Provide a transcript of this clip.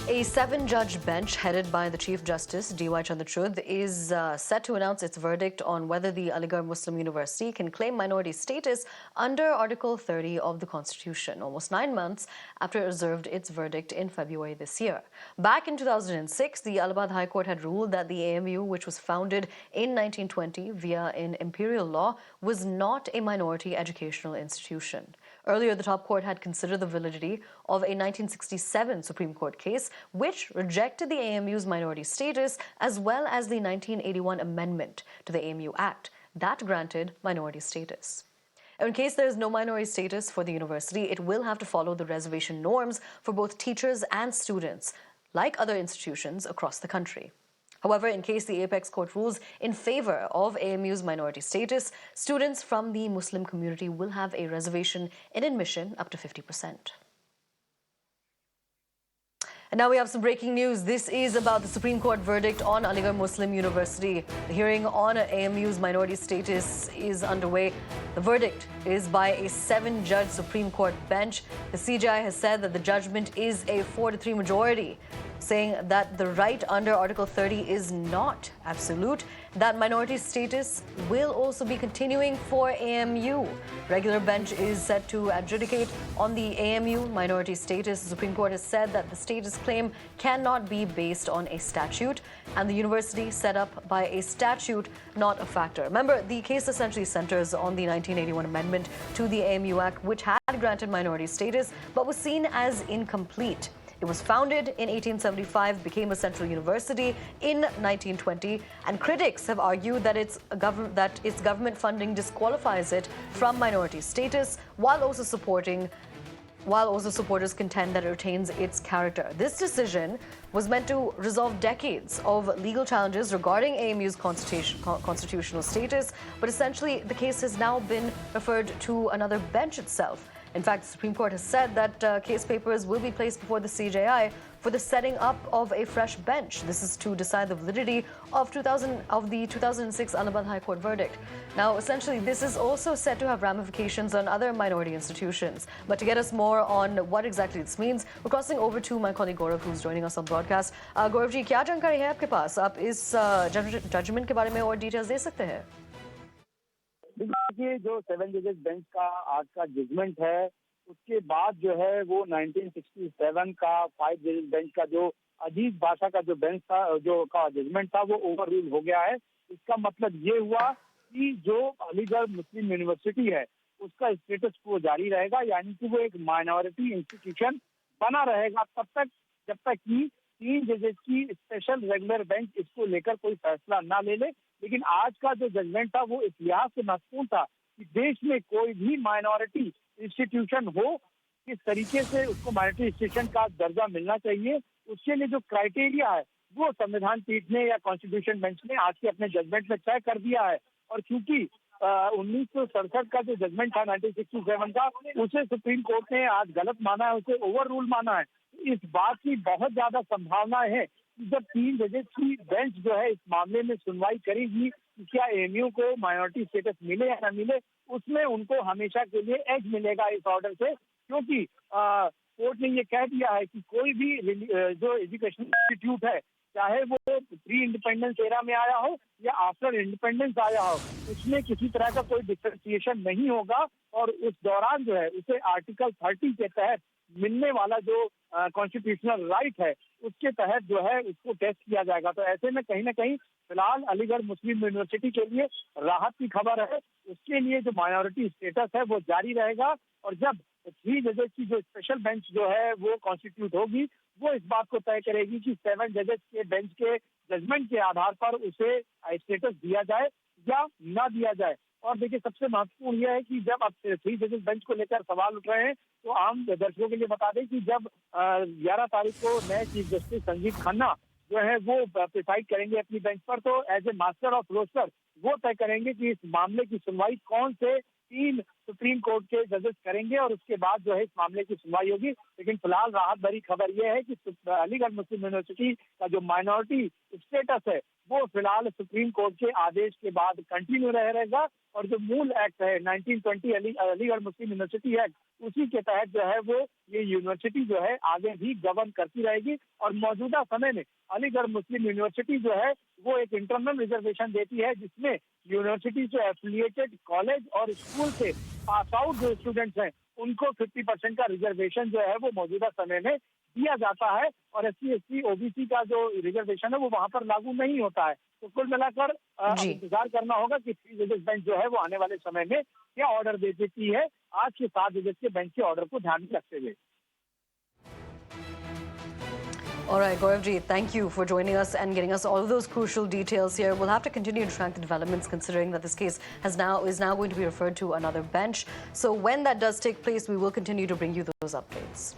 A seven-judge bench headed by the Chief Justice, D.Y. Chandrachud, is set to announce its verdict on whether the Aligarh Muslim University can claim minority status under Article 30 of the Constitution, almost 9 months after it reserved its verdict in February this year. Back in 2006, the Allahabad High Court had ruled that the AMU, which was founded in 1920 via an imperial law, was not a minority educational institution. Earlier, the top court had considered the validity of a 1967 Supreme Court case, which rejected the AMU's minority status, as well as the 1981 amendment to the AMU Act that granted minority status. In case there is no minority status for the university, it will have to follow the reservation norms for both teachers and students, like other institutions across the country. However, in case the Apex Court rules in favor of AMU's minority status, students from the Muslim community will have a reservation in admission up to 50%. And now we have some breaking news. This is about the Supreme Court verdict on Aligarh Muslim University. The hearing on AMU's minority status is underway. The verdict is by a seven-judge Supreme Court bench. The CJI has said that the judgment is a 4-3 majority, saying that the right under Article 30 is not absolute, that minority status will also be continuing for AMU. Regular bench is set to adjudicate on the AMU minority status. The Supreme Court has said that the status claim cannot be based on a statute, and the university set up by a statute, not a factor. Remember, the case essentially centers on the 1981 amendment to the AMU Act, which had granted minority status but was seen as incomplete. It was founded in 1875, became a central university in 1920, and critics have argued that its government funding disqualifies it from minority status, while supporters contend that it retains its character. This decision was meant to resolve decades of legal challenges regarding AMU's constitutional status, but essentially the case has now been referred to another bench itself. In fact, the Supreme Court has said that case papers will be placed before the CJI for the setting up of a fresh bench. This is to decide the validity of the 2006 Allahabad High Court verdict. Now, essentially, this is also said to have ramifications on other minority institutions. But to get us more on what exactly this means, we're crossing over to my colleague Gaurav, who's joining us on broadcast. Gaurav ji, क्या जानकारी है आपके पास? आप इस judgement के बारे में और डिटेल्स दे सकते हैं? देखिए, जो सेवन जजेस बेंच का आज का जजमेंट है, उसके बाद जो है वो 1967 का फाइव जजेस बेंच का जो अजीज भाषा का जो बेंच था, जो का जजमेंट था, वो ओवर रूल हो गया है। इसका मतलब ये हुआ कि जो अलीगढ़ मुस्लिम यूनिवर्सिटी है, उसका स्टेटस वो जारी रहेगा, यानी कि वो एक माइनॉरिटी इंस्टीट्यूशन बना रहेगा तब तक जब तक कि 3 जजेस की स्पेशल रेगुलर बेंच इसको लेकर कोई फैसला ना ले ले। लेकिन आज का जो जजमेंट था वो इस लिहाज से महत्वपूर्ण था कि देश में कोई भी माइनॉरिटी इंस्टीट्यूशन हो, किस तरीके से उसको माइनॉरिटी इंस्टीट्यूशन का दर्जा मिलना चाहिए, उसके लिए जो क्राइटेरिया है वो संविधान पीठ ने या कॉन्स्टिट्यूशन बेंच ने आज के अपने जजमेंट में तय कर दिया है। और क्योंकि 1967 का जो जजमेंट था 1967 का, उसे सुप्रीम कोर्ट ने आज गलत माना है, उसे ओवर रूल माना है। इस बात की बहुत ज्यादा संभावनाएं है कि जब 3 जजेस की बेंच जो है इस मामले में सुनवाई करेगी कि क्या एएमयू को माइनॉरिटी स्टेटस मिले या न मिले, उसमें उनको हमेशा के लिए एज मिलेगा इस ऑर्डर से, क्योंकि कोर्ट ने ये कह दिया है कि कोई भी जो एजुकेशन इंस्टीट्यूट है, चाहे वो प्री इंडिपेंडेंस एरा में आया हो या आफ्टर इंडिपेंडेंस आया हो, उसमें किसी तरह का कोई डिफरेंशिएशन नहीं होगा। और उस दौरान जो है उसे आर्टिकल 30 के तहत मिलने वाला जो कॉन्स्टिट्यूशनल राइट है, उसके तहत जो है उसको टेस्ट किया जाएगा। तो ऐसे में कहीं ना कहीं फिलहाल अलीगढ़ मुस्लिम यूनिवर्सिटी के लिए राहत की खबर है। उसके लिए जो माइनॉरिटी स्टेटस है वो जारी रहेगा, और जब 3 जजेस की जो स्पेशल बेंच जो है वो कॉन्स्टिट्यूट होगी, वो इस बात को तय करेगी कि 7 जजेस के बेंच के जजमेंट के आधार पर उसे स्टेटस दिया जाए या ना दिया जाए। और देखिए, सबसे महत्वपूर्ण यह है कि जब अब 3 जजेस बेंच को लेकर सवाल उठ रहे हैं, तो आम दर्शकों के लिए बता दें कि जब 11 तारीख को नए चीफ जस्टिस संजीव खन्ना जो है वो प्रिसाइड करेंगे अपनी बेंच पर, तो as a master of roster वो तय करेंगे कि इस मामले की सुनवाई कौन से 3 सुप्रीम कोर्ट के जजेस करेंगे, और उसके बाद जो है इस मामले की सुनवाई होगी। लेकिन फिलहाल राहत भरी खबर यह है कि अलीगढ़ मुस्लिम यूनिवर्सिटी का जो माइनॉरिटी स्टेटस है वो फिलहाल सुप्रीम कोर्ट के आदेश के बाद कंटिन्यू रहेगा और जो मूल एक्ट है 1920 अलीगढ़ मुस्लिम यूनिवर्सिटी एक्ट, उसी के तहत जो है वो ये यूनिवर्सिटी जो है आगे भी गवर्न करती रहेगी। और मौजूदा समय में अलीगढ़ मुस्लिम यूनिवर्सिटी जो है वो एक इंटरनल रिजर्वेशन देती है, जिसमें यूनिवर्सिटी से एफिलिएटेड कॉलेज और स्कूल से पास आउट जो स्टूडेंट्स हैं उनको 50% का रिजर्वेशन जो है वो मौजूदा समय में दिया जाता है और SC, ST, OBC का जो रिजर्वेशन है वो वहां पर लागू नहीं होता है। तो कुल मिलाकर जी। इंतजार करना होगा कि 3 जजेस बेंच जो है वो आने वाले समय में क्या ऑर्डर दे देती है आज के 7 जजेस के बेंच के ऑर्डर को ध्यान में रखते हुए। All right, Gaurav ji, thank you for joining us and getting us all of those crucial details here. We'll have to continue to track the developments, considering that this case is now going to be referred to another bench. So when that does take place, we will continue to bring you those updates.